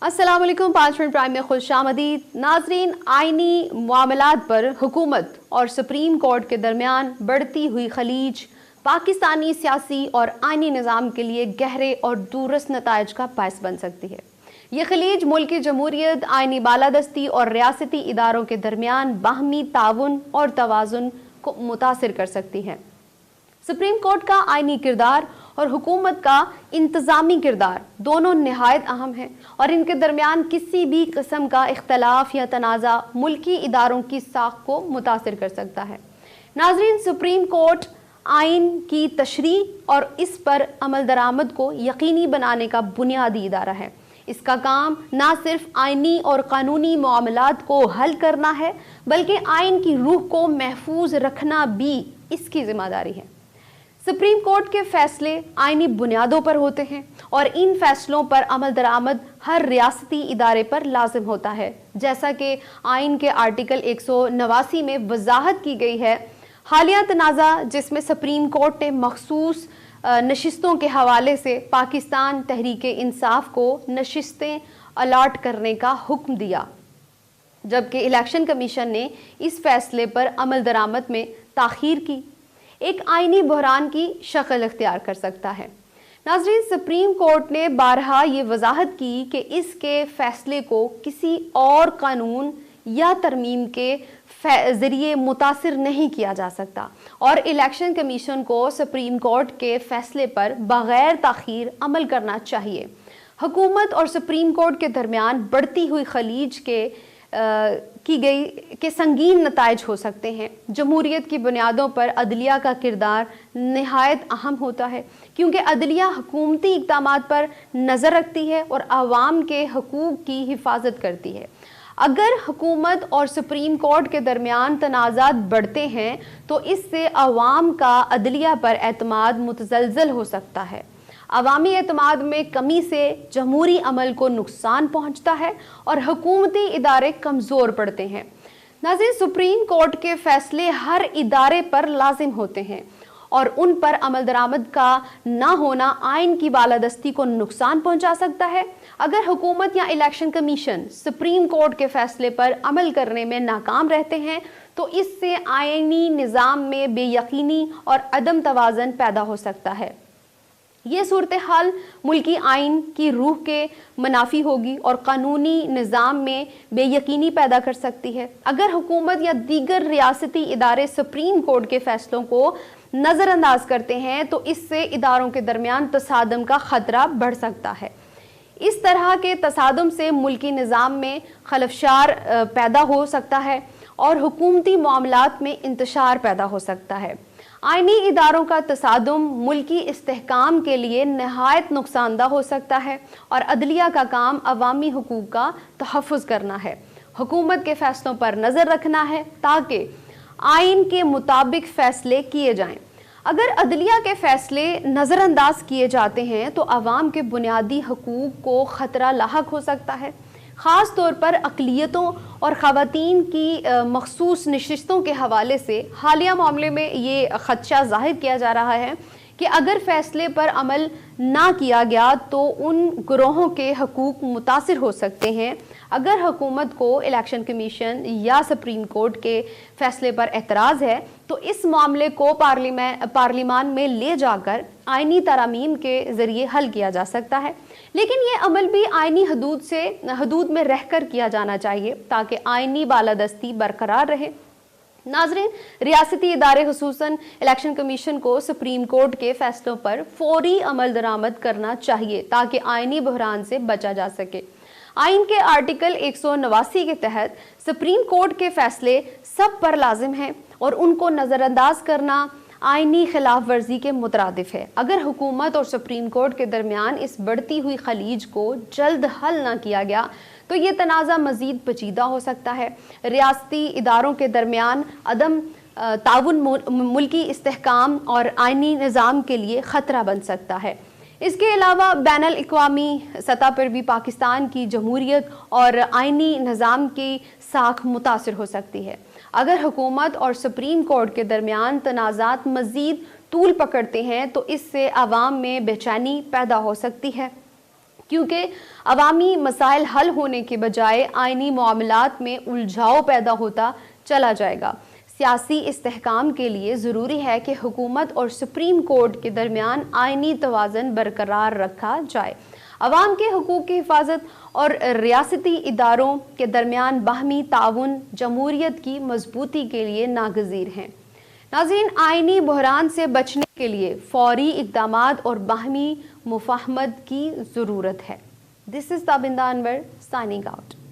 अस्सलाम वालेकुम। 5 minute prime में खुश आमदीद। नाजरीन, आइनी मामलात पर हुकूमत और सुप्रीम कोर्ट के दरमियान बढ़ती हुई खलीज पाकिस्तानी सियासी और आइनी निज़ाम के लिए गहरे और दूररस नताइज का बायस बन सकती है। ये खलीज मुल्की जमहूरियत, आइनी बालादस्ती और रियासती इदारों के दरमियान बाहमी ताउन और तवाज़ुन को मुतासिर कर सकती है। सुप्रीम कोर्ट का आइनी किरदार और हुकूमत का इंतज़ामी किरदार दोनों नहायत अहम हैं और इनके दरमियान किसी भी किस्म का इख्तलाफ या तनाज़ा मुल्की इदारों की साख को मुतासिर कर सकता है। नाज़रीन, सुप्रीम कोर्ट आइन की तशरीह और इस पर अमल दरामद को यकीनी बनाने का बुनियादी इदारा है। इसका काम ना सिर्फ आइनी और कानूनी मामलात को हल करना है, बल्कि आइन की रूह को महफूज रखना भी इसकी जिम्मेदारी है। सुप्रीम कोर्ट के फैसले आइनी बुनियादों पर होते हैं और इन फैसलों पर अमल दरामद हर रियासती इदारे पर लाजिम होता है। जैसा कि आइन के आर्टिकल 189 में वजाहत की गई है, हालिया तनाज़ा जिसमें सुप्रीम कोर्ट ने मखसूस नशिस्तों के हवाले से पाकिस्तान तहरीक इंसाफ को नशिस्तें अलाट करने का हुक्म दिया, जबकि इलेक्शन कमीशन ने इस फैसले पर अमल दरामद में ताख़ीर की, एक आइनी बहरान की शक्ल इख्तियार कर सकता है। नाज़रीन, सुप्रीम कोर्ट ने बारहा ये वजाहत की कि इसके फैसले को किसी और कानून या तरमीम के ज़रिए मुतासिर नहीं किया जा सकता और इलेक्शन कमीशन को सुप्रीम कोर्ट के फैसले पर बग़ैर ताख़ीर अमल करना चाहिए। हुकूमत और सुप्रीम कोर्ट के दरमियान बढ़ती हुई खलीज की गई के संगीन नताइज हो सकते हैं। जमहूरियत की बुनियादों पर अदलिया का किरदार नहायत अहम होता है, क्योंकि अदलिया हुकूमती इक़दामात पर नज़र रखती है और आवाम के हकूक़ की हिफाजत करती है। अगर हुकूमत और सुप्रीम कोर्ट के दरमियान तनाज़ात बढ़ते हैं तो इससे आवाम का अदलिया पर एतमाद मुतज़लज़ल हो सकता है। अवामी एतमाद में कमी से जमहूरी अमल को नुकसान पहुंचता है और हुकूमती इदारे कमज़ोर पड़ते हैं। नाज़रीन, सुप्रीम कोर्ट के फैसले हर इदारे पर लाजिम होते हैं और उन पर अमल दरामद का ना होना आइन की बालादस्ती को नुकसान पहुंचा सकता है। अगर हुकूमत या इलेक्शन कमीशन सुप्रीम कोर्ट के फैसले पर अमल करने में नाकाम रहते हैं तो इससे आइनी निज़ाम में बेयकीनी और अदम तवाज़न पैदा हो सकता है। ये सूरत हाल मुल्की आइन की रूह के मुनाफी होगी और कानूनी निज़ाम में बेयकीनी पैदा कर सकती है। अगर हुकूमत या दीगर रियासती इदारे सुप्रीम कोर्ट के फैसलों को नज़रअंदाज करते हैं तो इससे इदारों के दरमियान तसादम का ख़तरा बढ़ सकता है। इस तरह के तसादम से मुल्की निज़ाम में खलफशार पैदा हो सकता है और हुकूमती मामलात में इंतशार पैदा हो सकता है। आइनी इदारों का तसादुम मुल्की इस्तेहकाम के लिए नहायत नुकसानदा हो सकता है और अदलिया का काम अवामी हुकूक का तहफ़्फ़ुज़ करना है, हुकूमत के फ़ैसलों पर नज़र रखना है ताकि आइन के मुताबिक फ़ैसले किए जाएं। अगर अदलिया के फ़ैसले नज़रअंदाज किए जाते हैं तो अवाम के बुनियादी हकूक़ को ख़तरा लाहक हो सकता है। ख़ास तौर पर अक़लियतों और ख़वातीन की मख़सूस नशिस्तों के हवाले से हालिया मामले में ये ख़दशा ज़ाहिर किया जा रहा है कि अगर फ़ैसले पर अमल ना किया गया तो उन ग्रोहों के हकूक़ मुतासिर हो सकते हैं। अगर हुकूमत को इलेक्शन कमीशन या सुप्रीम कोर्ट के फ़ैसले पर एतराज़ है तो इस मामले को पार्लिमान में ले जाकर आइनी तरामीम के ज़रिए हल किया जा सकता है, लेकिन ये अमल भी आइनी हदूद में रहकर किया जाना चाहिए ताकि आइनी बालादस्ती बरकरार रहे। नाज़रीन, रियासती इदारे खुसूसन इलेक्शन कमीशन को सुप्रीम कोर्ट के फैसलों पर फौरी अमल दरामद करना चाहिए ताकि आइनी बहरान से बचा जा सके। आइन के आर्टिकल 189 के तहत सुप्रीम कोर्ट के फैसले सब पर लाजिम हैं और उनको नज़रअंदाज करना आइनी खिलाफ वर्जी के मुतरादिफ है। अगर हुकूमत और सुप्रीम कोर्ट के दरमियान इस बढ़ती हुई खलीज को जल्द हल ना किया गया तो ये तनाज़ा मज़ीद पेचीदा हो सकता है। रियासती इदारों के दरमियान अदम ताउन मुल्की इस्तेहकाम और आइनी निज़ाम के लिए ख़तरा बन सकता है। इसके अलावा बैनुल अक़वामी सतह पर भी पाकिस्तान की जमहूरियत और आइनी निज़ाम की साख मुतासिर हो सकती है। अगर हुकूमत और सुप्रीम कोर्ट के दरमियान तनाज़ात मज़ीद तूल पकड़ते हैं तो इससे आवाम में बेचैनी पैदा हो सकती है, کیونکہ عوامی مسائل حل ہونے کے بجائے آئینی معاملات میں الجھاؤ پیدا ہوتا چلا جائے گا۔ سیاسی استحکام کے لیے ضروری ہے کہ حکومت اور سپریم کورٹ کے درمیان آئینی توازن برقرار رکھا جائے۔ عوام کے حقوق کی حفاظت اور ریاستی اداروں کے درمیان باہمی تعاون جمہوریت کی مضبوطی کے لیے ناگزیر ہیں۔ ناظرین، آئینی بحران سے بچنے کے لیے فوری اقدامات اور باہمی مفاہمت کی ضرورت ہے۔ This is Tabinda Anwar signing out.